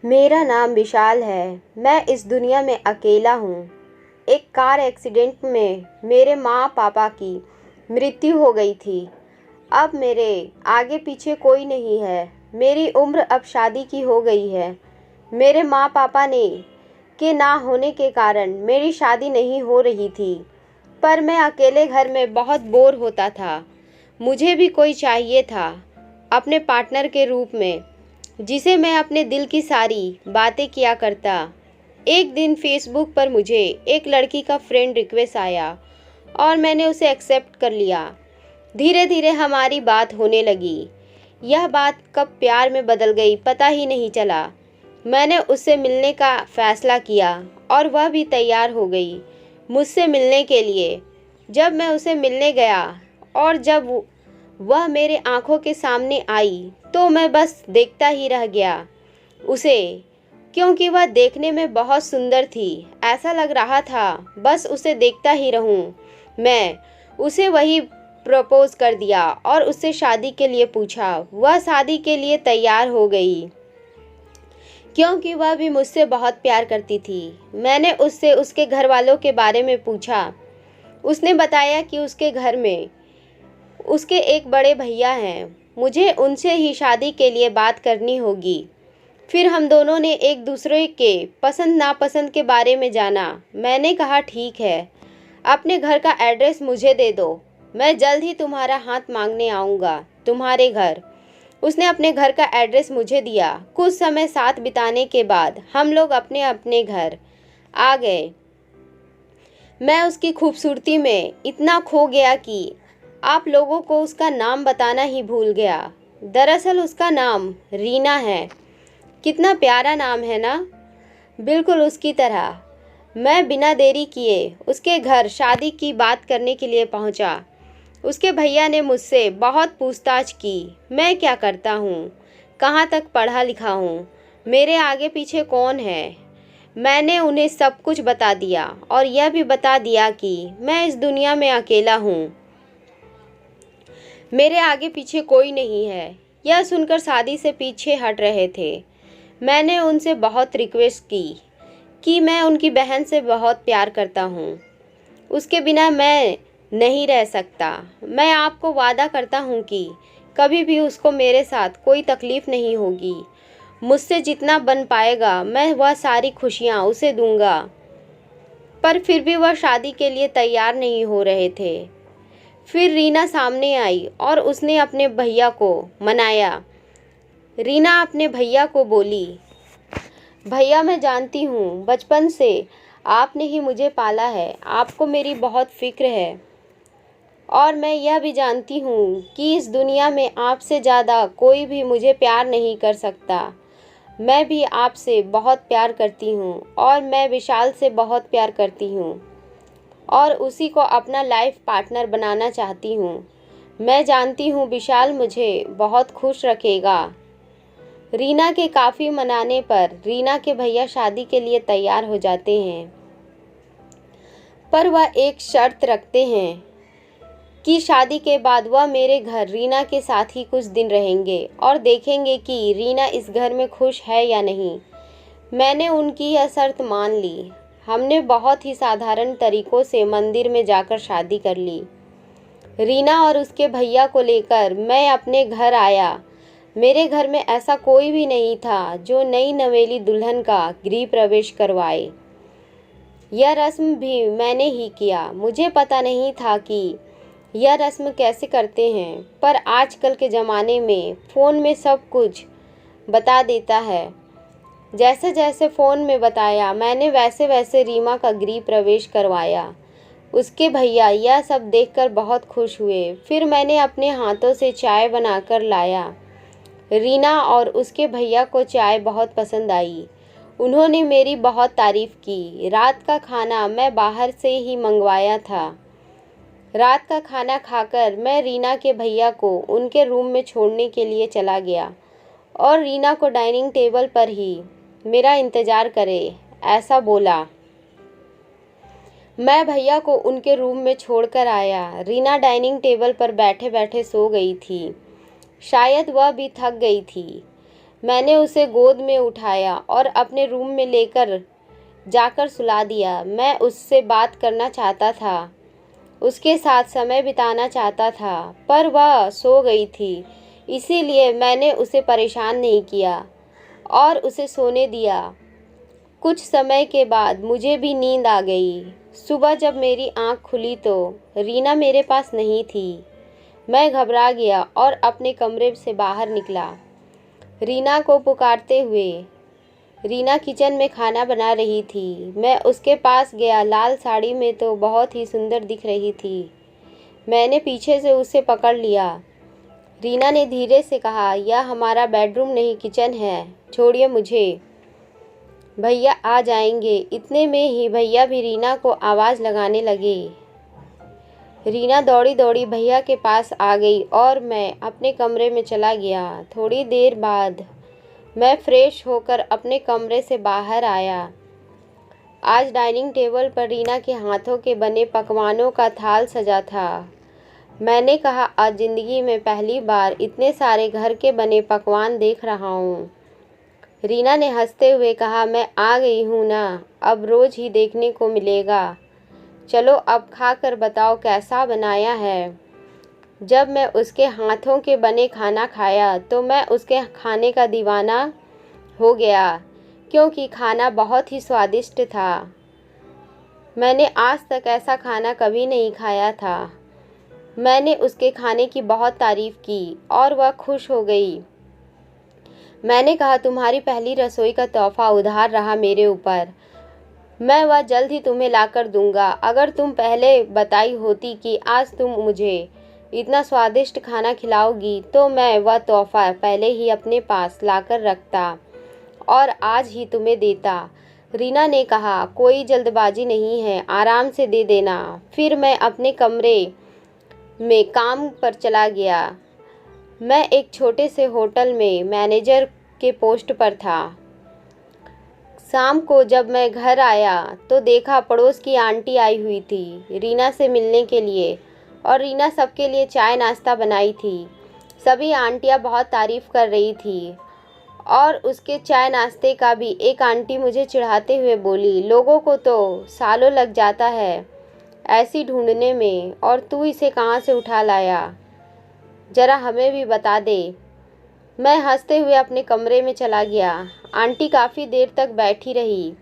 मेरा नाम विशाल है। मैं इस दुनिया में अकेला हूँ। एक कार एक्सीडेंट में मेरे माँ पापा की मृत्यु हो गई थी। अब मेरे आगे पीछे कोई नहीं है। मेरी उम्र अब शादी की हो गई है। मेरे माँ पापा ने के ना होने के कारण मेरी शादी नहीं हो रही थी, पर मैं अकेले घर में बहुत बोर होता था। मुझे भी कोई चाहिए था अपने पार्टनर के रूप में, जिसे मैं अपने दिल की सारी बातें किया करता। एक दिन फेसबुक पर मुझे एक लड़की का फ्रेंड रिक्वेस्ट आया और मैंने उसे एक्सेप्ट कर लिया। धीरे धीरे हमारी बात होने लगी। यह बात कब प्यार में बदल गई पता ही नहीं चला। मैंने उससे मिलने का फैसला किया और वह भी तैयार हो गई मुझसे मिलने के लिए। जब मैं उसे मिलने गया और जब वह मेरे आंखों के सामने आई तो मैं बस देखता ही रह गया उसे, क्योंकि वह देखने में बहुत सुंदर थी। ऐसा लग रहा था बस उसे देखता ही रहूं। मैं उसे वही प्रपोज कर दिया और उससे शादी के लिए पूछा। वह शादी के लिए तैयार हो गई, क्योंकि वह भी मुझसे बहुत प्यार करती थी। मैंने उससे उसके घर वालों के बारे में पूछा। उसने बताया कि उसके घर में उसके एक बड़े भैया हैं। मुझे उनसे ही शादी के लिए बात करनी होगी। फिर हम दोनों ने एक दूसरे के पसंद नापसंद के बारे में जाना। मैंने कहा ठीक है, अपने घर का एड्रेस मुझे दे दो, मैं जल्द ही तुम्हारा हाथ मांगने आऊँगा तुम्हारे घर। उसने अपने घर का एड्रेस मुझे दिया। कुछ समय साथ बिताने के बाद हम लोग अपने अपने घर आ गए। मैं उसकी खूबसूरती में इतना खो गया कि आप लोगों को उसका नाम बताना ही भूल गया। दरअसल उसका नाम रीना है। कितना प्यारा नाम है ना, बिल्कुल उसकी तरह। मैं बिना देरी किए उसके घर शादी की बात करने के लिए पहुंचा। उसके भैया ने मुझसे बहुत पूछताछ की। मैं क्या करता हूँ, कहाँ तक पढ़ा लिखा हूँ, मेरे आगे पीछे कौन है। मैंने उन्हें सब कुछ बता दिया और यह भी बता दिया कि मैं इस दुनिया में अकेला हूँ, मेरे आगे पीछे कोई नहीं है। यह सुनकर शादी से पीछे हट रहे थे। मैंने उनसे बहुत रिक्वेस्ट की कि मैं उनकी बहन से बहुत प्यार करता हूँ, उसके बिना मैं नहीं रह सकता। मैं आपको वादा करता हूँ कि कभी भी उसको मेरे साथ कोई तकलीफ़ नहीं होगी। मुझसे जितना बन पाएगा मैं वह सारी खुशियाँ उसे दूंगा। पर फिर भी वह शादी के लिए तैयार नहीं हो रहे थे। फिर रीना सामने आई और उसने अपने भैया को मनाया। रीना अपने भैया को बोली, भैया मैं जानती हूँ बचपन से आपने ही मुझे पाला है, आपको मेरी बहुत फिक्र है और मैं यह भी जानती हूँ कि इस दुनिया में आपसे ज़्यादा कोई भी मुझे प्यार नहीं कर सकता। मैं भी आपसे बहुत प्यार करती हूँ और मैं विशाल से बहुत प्यार करती हूँ और उसी को अपना लाइफ पार्टनर बनाना चाहती हूँ। मैं जानती हूँ विशाल मुझे बहुत खुश रखेगा। रीना के काफ़ी मनाने पर रीना के भैया शादी के लिए तैयार हो जाते हैं, पर वह एक शर्त रखते हैं कि शादी के बाद वह मेरे घर रीना के साथ ही कुछ दिन रहेंगे और देखेंगे कि रीना इस घर में खुश है या नहीं। मैंने उनकी यह शर्त मान ली। हमने बहुत ही साधारण तरीक़ों से मंदिर में जाकर शादी कर ली। रीना और उसके भैया को लेकर मैं अपने घर आया। मेरे घर में ऐसा कोई भी नहीं था जो नई नवेली दुल्हन का गृह प्रवेश करवाए। यह रस्म भी मैंने ही किया। मुझे पता नहीं था कि यह रस्म कैसे करते हैं, पर आजकल के ज़माने में फ़ोन में सब कुछ बता देता है। जैसे जैसे फ़ोन में बताया मैंने वैसे वैसे रीमा का गृह प्रवेश करवाया। उसके भैया यह सब देखकर बहुत खुश हुए। फिर मैंने अपने हाथों से चाय बनाकर लाया। रीना और उसके भैया को चाय बहुत पसंद आई। उन्होंने मेरी बहुत तारीफ़ की। रात का खाना मैं बाहर से ही मंगवाया था। रात का खाना खाकर मैं रीना के भैया को उनके रूम में छोड़ने के लिए चला गया और रीना को डाइनिंग टेबल पर ही मेरा इंतज़ार करे ऐसा बोला। मैं भैया को उनके रूम में छोड़कर आया। रीना डाइनिंग टेबल पर बैठे बैठे सो गई थी। शायद वह भी थक गई थी। मैंने उसे गोद में उठाया और अपने रूम में लेकर जाकर सुला दिया। मैं उससे बात करना चाहता था, उसके साथ समय बिताना चाहता था, पर वह सो गई थी। इसीलिए मैंने उसे परेशान नहीं किया और उसे सोने दिया। कुछ समय के बाद मुझे भी नींद आ गई। सुबह जब मेरी आँख खुली तो रीना मेरे पास नहीं थी। मैं घबरा गया और अपने कमरे से बाहर निकला, रीना को पुकारते हुए। रीना किचन में खाना बना रही थी। मैं उसके पास गया। लाल साड़ी में तो बहुत ही सुंदर दिख रही थी। मैंने पीछे से उसे पकड़ लिया। रीना ने धीरे से कहा, यह हमारा बेडरूम नहीं किचन है, छोड़िए मुझे, भैया आ जाएंगे। इतने में ही भैया भी रीना को आवाज़ लगाने लगे। रीना दौड़ी दौड़ी भैया के पास आ गई और मैं अपने कमरे में चला गया। थोड़ी देर बाद मैं फ्रेश होकर अपने कमरे से बाहर आया। आज डाइनिंग टेबल पर रीना के हाथों के बने पकवानों का थाल सजा था। मैंने कहा, आज ज़िंदगी में पहली बार इतने सारे घर के बने पकवान देख रहा हूँ। रीना ने हंसते हुए कहा, मैं आ गई हूँ ना, अब रोज़ ही देखने को मिलेगा। चलो अब खा कर बताओ कैसा बनाया है। जब मैं उसके हाथों के बने खाना खाया तो मैं उसके खाने का दीवाना हो गया, क्योंकि खाना बहुत ही स्वादिष्ट था। मैंने आज तक ऐसा खाना कभी नहीं खाया था। मैंने उसके खाने की बहुत तारीफ़ की और वह खुश हो गई। मैंने कहा, तुम्हारी पहली रसोई का तोहफ़ा उधार रहा मेरे ऊपर। मैं वह जल्द ही तुम्हें लाकर दूंगा। अगर तुम पहले बताई होती कि आज तुम मुझे इतना स्वादिष्ट खाना खिलाओगी तो मैं वह तोहफ़ा पहले ही अपने पास लाकर रखता और आज ही तुम्हें देता। रीना ने कहा, कोई जल्दबाजी नहीं है, आराम से दे देना। फिर मैं अपने कमरे में काम पर चला गया। मैं एक छोटे से होटल में मैनेजर के पोस्ट पर था। शाम को जब मैं घर आया तो देखा पड़ोस की आंटी आई हुई थी रीना से मिलने के लिए, और रीना सबके लिए चाय नाश्ता बनाई थी। सभी आंटियां बहुत तारीफ़ कर रही थी और उसके चाय नाश्ते का भी। एक आंटी मुझे चिढ़ाते हुए बोली, लोगों को तो सालों लग जाता है ऐसी ढूंढने में, और तू इसे कहाँ से उठा लाया, ज़रा हमें भी बता दे। मैं हंसते हुए अपने कमरे में चला गया। आंटी काफ़ी देर तक बैठी रही,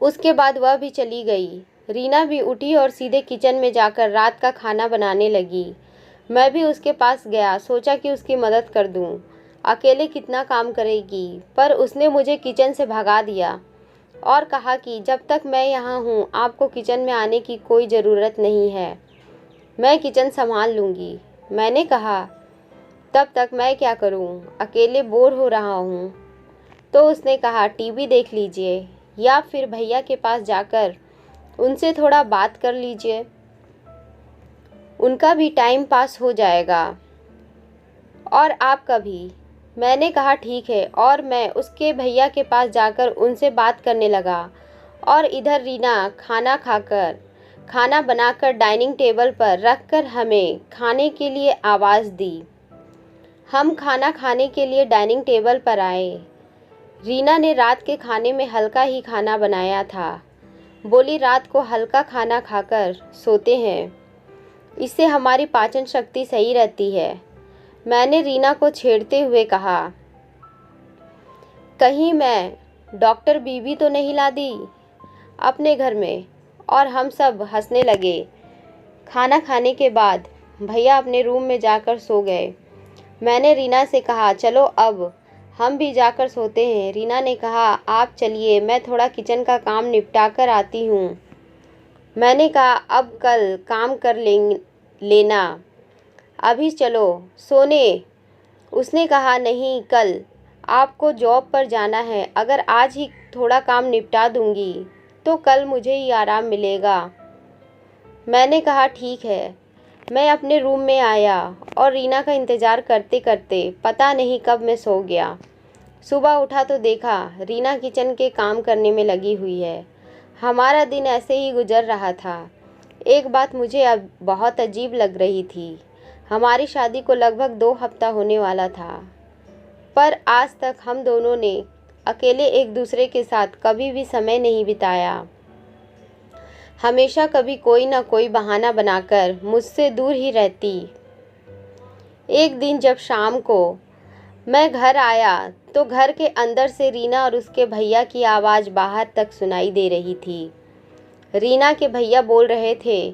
उसके बाद वह भी चली गई। रीना भी उठी और सीधे किचन में जाकर रात का खाना बनाने लगी। मैं भी उसके पास गया, सोचा कि उसकी मदद कर दूं। अकेले कितना काम करेगी, पर उसने मुझे किचन से भगा दिया और कहा कि जब तक मैं यहाँ हूँ आपको किचन में आने की कोई ज़रूरत नहीं है, मैं किचन संभाल लूँगी। मैंने कहा, तब तक मैं क्या करूं, अकेले बोर हो रहा हूं। तो उसने कहा, टीवी देख लीजिए या फिर भैया के पास जाकर उनसे थोड़ा बात कर लीजिए, उनका भी टाइम पास हो जाएगा और आपका भी। मैंने कहा, ठीक है, और मैं उसके भैया के पास जाकर उनसे बात करने लगा। और इधर रीना खाना बनाकर डाइनिंग टेबल पर रखकर हमें खाने के लिए आवाज़ दी। हम खाना खाने के लिए डाइनिंग टेबल पर आए। रीना ने रात के खाने में हल्का ही खाना बनाया था। बोली, रात को हल्का खाना खाकर सोते हैं, इससे हमारी पाचन शक्ति सही रहती है। मैंने रीना को छेड़ते हुए कहा, कहीं मैं डॉक्टर बीबी तो नहीं ला दी अपने घर में। और हम सब हंसने लगे। खाना खाने के बाद भैया अपने रूम में जाकर सो गए। मैंने रीना से कहा, चलो अब हम भी जाकर सोते हैं। रीना ने कहा, आप चलिए, मैं थोड़ा किचन का काम निपटा कर आती हूँ। मैंने कहा, अब कल काम कर लेना, अभी चलो सोने। उसने कहा, नहीं, कल आपको जॉब पर जाना है। अगर आज ही थोड़ा काम निपटा दूँगी तो कल मुझे ही आराम मिलेगा। मैंने कहा, ठीक है। मैं अपने रूम में आया और रीना का इंतज़ार करते करते पता नहीं कब मैं सो गया। सुबह उठा तो देखा रीना किचन के काम करने में लगी हुई है। हमारा दिन ऐसे ही गुजर रहा था। एक बात मुझे अब बहुत अजीब लग रही थी। हमारी शादी को लगभग 2 हफ्ता होने वाला था। पर आज तक हम दोनों ने अकेले एक दूसरे के साथ कभी भी समय नहीं बिताया। हमेशा कभी कोई ना कोई बहाना बनाकर मुझसे दूर ही रहती। एक दिन जब शाम को मैं घर आया तो घर के अंदर से रीना और उसके भैया की आवाज़ बाहर तक सुनाई दे रही थी। रीना के भैया बोल रहे थे,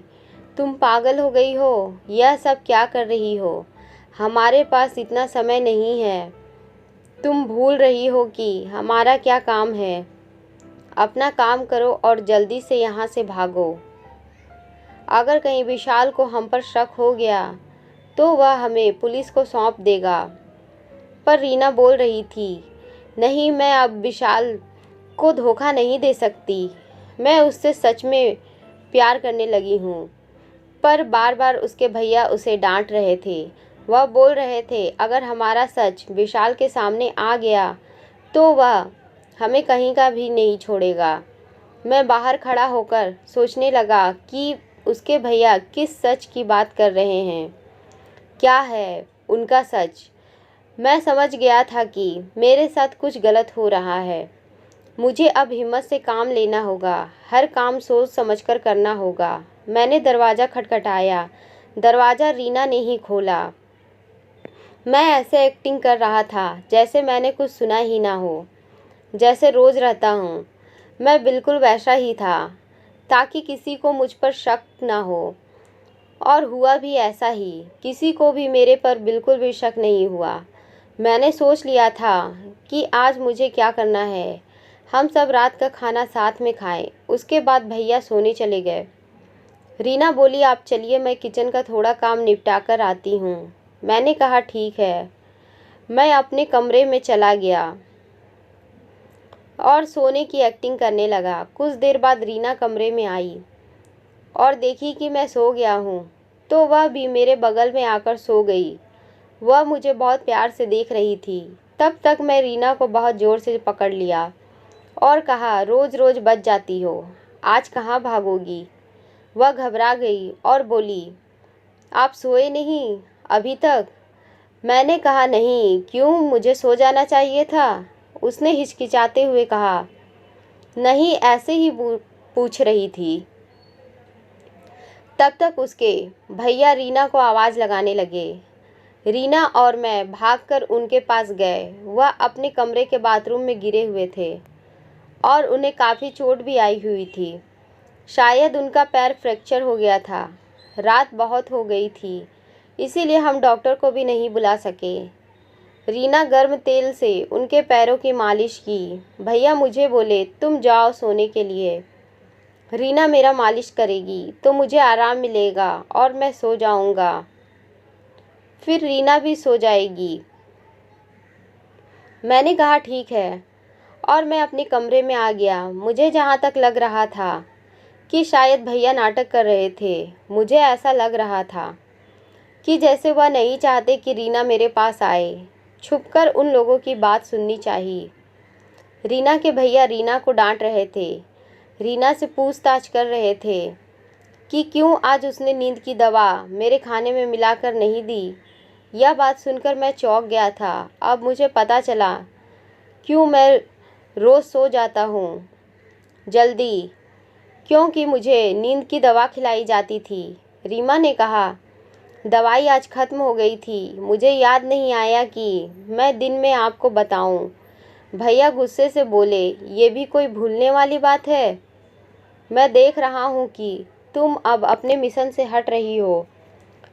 तुम पागल हो गई हो, यह सब क्या कर रही हो? हमारे पास इतना समय नहीं है। तुम भूल रही हो कि हमारा क्या काम है। अपना काम करो और जल्दी से यहाँ से भागो। अगर कहीं विशाल को हम पर शक हो गया तो वह हमें पुलिस को सौंप देगा। पर रीना बोल रही थी, नहीं, मैं अब विशाल को धोखा नहीं दे सकती। मैं उससे सच में प्यार करने लगी हूँ। पर बार बार उसके भैया उसे डांट रहे थे। वह बोल रहे थे, अगर हमारा सच विशाल के सामने आ गया तो वह हमें कहीं का भी नहीं छोड़ेगा। मैं बाहर खड़ा होकर सोचने लगा कि उसके भैया किस सच की बात कर रहे हैं। क्या है उनका सच? मैं समझ गया था कि मेरे साथ कुछ गलत हो रहा है। मुझे अब हिम्मत से काम लेना होगा। हर काम सोच समझकर करना होगा। मैंने दरवाज़ा खटखटाया। दरवाज़ा रीना ने ही खोला। मैं ऐसे एक्टिंग कर रहा था जैसे मैंने कुछ सुना ही ना हो, जैसे रोज़ रहता हूँ। मैं बिल्कुल वैसा ही था ताकि किसी को मुझ पर शक ना हो। और हुआ भी ऐसा ही। किसी को भी मेरे पर बिल्कुल भी शक नहीं हुआ। मैंने सोच लिया था कि आज मुझे क्या करना है। हम सब रात का खाना साथ में खाएं। उसके बाद भैया सोने चले गए। रीना बोली, आप चलिए, मैं किचन का थोड़ा काम निपटा कर आती हूँ। मैंने कहा, ठीक है। मैं अपने कमरे में चला गया और सोने की एक्टिंग करने लगा। कुछ देर बाद रीना कमरे में आई और देखी कि मैं सो गया हूँ तो वह भी मेरे बगल में आकर सो गई। वह मुझे बहुत प्यार से देख रही थी। तब तक मैं रीना को बहुत ज़ोर से पकड़ लिया और कहा, रोज़ रोज़ बच जाती हो, आज कहाँ भागोगी? वह घबरा गई और बोली, आप सोए नहीं अभी तक? मैंने कहा, नहीं, क्यों, मुझे सो जाना चाहिए था। उसने हिचकिचाते हुए कहा, नहीं, ऐसे ही पूछ रही थी। तब तक उसके भैया रीना को आवाज़ लगाने लगे। रीना और मैं भागकर उनके पास गए। वह अपने कमरे के बाथरूम में गिरे हुए थे और उन्हें काफ़ी चोट भी आई हुई थी। शायद उनका पैर फ्रैक्चर हो गया था। रात बहुत हो गई थी, इसीलिए हम डॉक्टर को भी नहीं बुला सके। रीना गर्म तेल से उनके पैरों की मालिश की। भैया मुझे बोले, तुम जाओ सोने के लिए। रीना मेरा मालिश करेगी तो मुझे आराम मिलेगा और मैं सो जाऊंगा। फिर रीना भी सो जाएगी। मैंने कहा, ठीक है, और मैं अपने कमरे में आ गया। मुझे जहाँ तक लग रहा था कि शायद भैया नाटक कर रहे थे। मुझे ऐसा लग रहा था कि जैसे वह नहीं चाहते कि रीना मेरे पास आए। छुपकर उन लोगों की बात सुननी चाहिए। रीना के भैया रीना को डांट रहे थे। रीना से पूछताछ कर रहे थे कि क्यों आज उसने नींद की दवा मेरे खाने में मिलाकर नहीं दी। यह बात सुनकर मैं चौंक गया था। अब मुझे पता चला क्यों मैं रोज़ सो जाता हूँ जल्दी, क्योंकि मुझे नींद की दवा खिलाई जाती थी। रीमा ने कहा, दवाई आज ख़त्म हो गई थी। मुझे याद नहीं आया कि मैं दिन में आपको बताऊं। भैया गुस्से से बोले, ये भी कोई भूलने वाली बात है? मैं देख रहा हूँ कि तुम अब अपने मिशन से हट रही हो।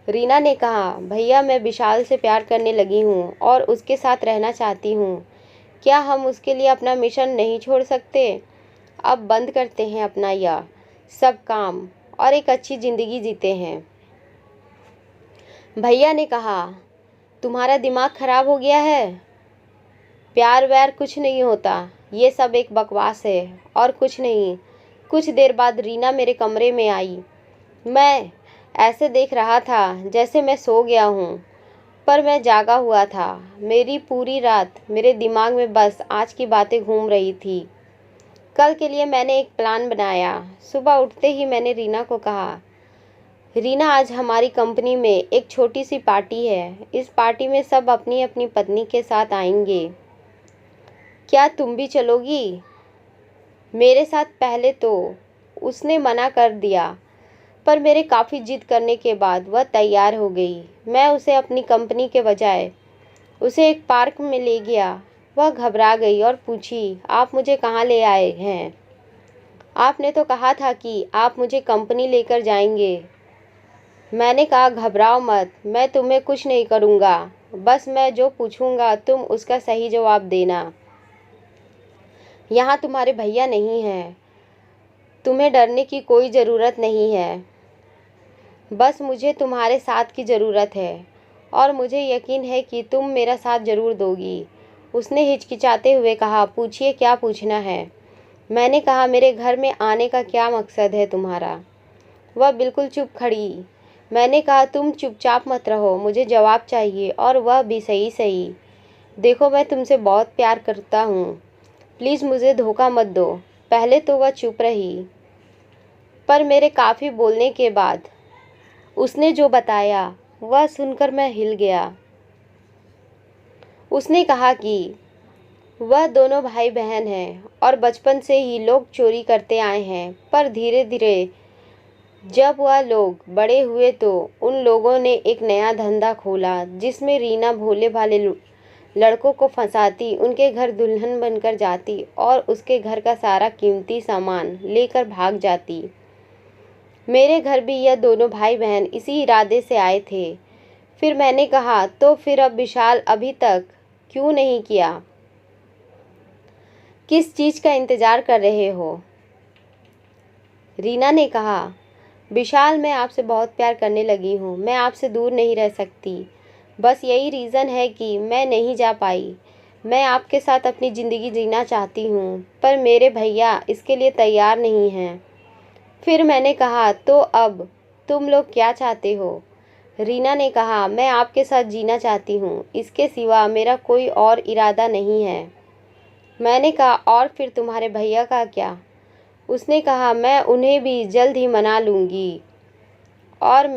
रीना ने कहा, भैया मैं विशाल से प्यार करने लगी हूँ और उसके साथ रहना चाहती हूँ। क्या हम उसके लिए अपना मिशन नहीं छोड़ सकते? अब बंद करते हैं अपना यह सब काम और एक अच्छी ज़िंदगी जीते हैं। भैया ने कहा, तुम्हारा दिमाग ख़राब हो गया है? प्यार व्यार कुछ नहीं होता, ये सब एक बकवास है और कुछ नहीं। कुछ देर बाद रीना मेरे कमरे में आई। मैं ऐसे देख रहा था जैसे मैं सो गया हूँ, पर मैं जागा हुआ था। मेरी पूरी रात मेरे दिमाग में बस आज की बातें घूम रही थी। कल के लिए मैंने एक प्लान बनाया। सुबह उठते ही मैंने रीना को कहा, रीना, आज हमारी कंपनी में एक छोटी सी पार्टी है। इस पार्टी में सब अपनी अपनी पत्नी के साथ आएंगे। क्या तुम भी चलोगी मेरे साथ? पहले तो उसने मना कर दिया, पर मेरे काफ़ी जिद करने के बाद वह तैयार हो गई। मैं उसे अपनी कंपनी के बजाय उसे एक पार्क में ले गया। वह घबरा गई और पूछी, आप मुझे कहाँ ले आए हैं? आपने तो कहा था कि आप मुझे कंपनी लेकर जाएंगे। मैंने कहा, घबराओ मत, मैं तुम्हें कुछ नहीं करूँगा। बस मैं जो पूछूंगा तुम उसका सही जवाब देना। यहाँ तुम्हारे भैया नहीं हैं, तुम्हें डरने की कोई ज़रूरत नहीं है। बस मुझे तुम्हारे साथ की ज़रूरत है और मुझे यकीन है कि तुम मेरा साथ ज़रूर दोगी। उसने हिचकिचाते हुए कहा, पूछिए, क्या पूछना है? मैंने कहा, मेरे घर में आने का क्या मकसद है तुम्हारा? वह बिल्कुल चुप खड़ी। मैंने कहा, तुम चुपचाप मत रहो, मुझे जवाब चाहिए, और वह भी सही सही। देखो, मैं तुमसे बहुत प्यार करता हूँ, प्लीज़ मुझे धोखा मत दो। पहले तो वह चुप रही, पर मेरे काफ़ी बोलने के बाद उसने जो बताया वह सुनकर मैं हिल गया। उसने कहा कि वह दोनों भाई बहन हैं और बचपन से ही लोग चोरी करते आए हैं, पर धीरे धीरे जब वह लोग बड़े हुए तो उन लोगों ने एक नया धंधा खोला जिसमें रीना भोले भाले लड़कों को फंसाती, उनके घर दुल्हन बनकर जाती और उसके घर का सारा कीमती सामान लेकर भाग जाती। मेरे घर भी यह दोनों भाई बहन इसी इरादे से आए थे। फिर मैंने कहा, तो फिर अब विशाल अभी तक क्यों नहीं किया? किस चीज़ का इंतज़ार कर रहे हो? रीना ने कहा, विशाल, मैं आपसे बहुत प्यार करने लगी हूँ, मैं आपसे दूर नहीं रह सकती। बस यही रीज़न है कि मैं नहीं जा पाई। मैं आपके साथ अपनी ज़िंदगी जीना चाहती हूँ, पर मेरे भैया इसके लिए तैयार नहीं हैं। फिर मैंने कहा, तो अब तुम लोग क्या चाहते हो? रीना ने कहा, मैं आपके साथ जीना चाहती हूँ, इसके सिवा मेरा कोई और इरादा नहीं है। मैंने कहा, और फिर तुम्हारे भैया का क्या? उसने कहा, मैं उन्हें भी जल्द ही मना लूँगी। और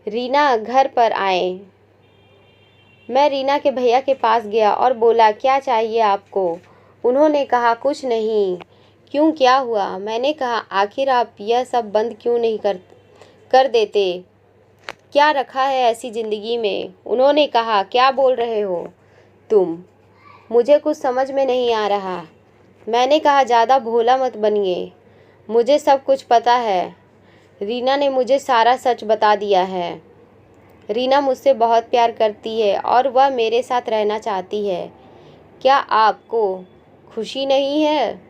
रीना घर पर आए। मैं रीना के भैया के पास गया और बोला, क्या चाहिए आपको? उन्होंने कहा, कुछ नहीं। क्यों, क्या हुआ? मैंने कहा, आखिर आप यह सब बंद क्यों नहीं कर देते? क्या रखा है ऐसी ज़िंदगी में? उन्होंने कहा, क्या बोल रहे हो तुम? मुझे कुछ समझ में नहीं आ रहा। मैंने कहा, ज़्यादा भोला मत बनिए, मुझे सब कुछ पता है। रीना ने मुझे सारा सच बता दिया है। रीना मुझसे बहुत प्यार करती है और वह मेरे साथ रहना चाहती है। क्या आपको खुशी नहीं है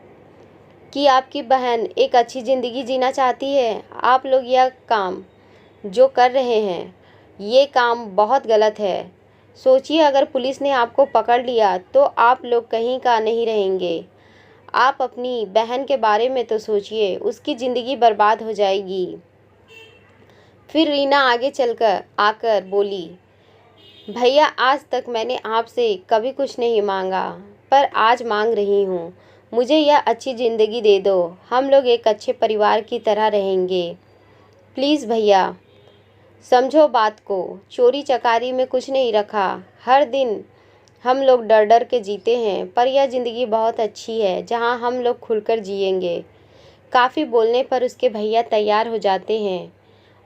कि आपकी बहन एक अच्छी ज़िंदगी जीना चाहती है? आप लोग यह काम जो कर रहे हैं, ये काम बहुत गलत है। सोचिए, अगर पुलिस ने आपको पकड़ लिया तो आप लोग कहीं का नहीं रहेंगे। आप अपनी बहन के बारे में तो सोचिए, उसकी ज़िंदगी बर्बाद हो जाएगी। फिर रीना आगे चलकर आकर बोली, भैया, आज तक मैंने आपसे कभी कुछ नहीं मांगा, पर आज मांग रही हूँ। मुझे यह अच्छी ज़िंदगी दे दो, हम लोग एक अच्छे परिवार की तरह रहेंगे। प्लीज़ भैया, समझो बात को। चोरी चकारी में कुछ नहीं रखा। हर दिन हम लोग डर डर के जीते हैं, पर यह ज़िंदगी बहुत अच्छी है जहाँ हम लोग खुलकर जिएंगे। काफ़ी बोलने पर उसके भैया तैयार हो जाते हैं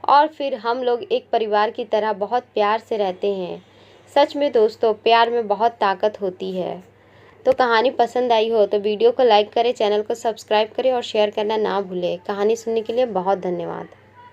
और फिर हम लोग एक परिवार की तरह बहुत प्यार से रहते हैं। सच में दोस्तों, प्यार में बहुत ताकत होती है। तो कहानी पसंद आई हो तो वीडियो को लाइक करें, चैनल को सब्सक्राइब करें और शेयर करना ना भूलें। कहानी सुनने के लिए बहुत धन्यवाद।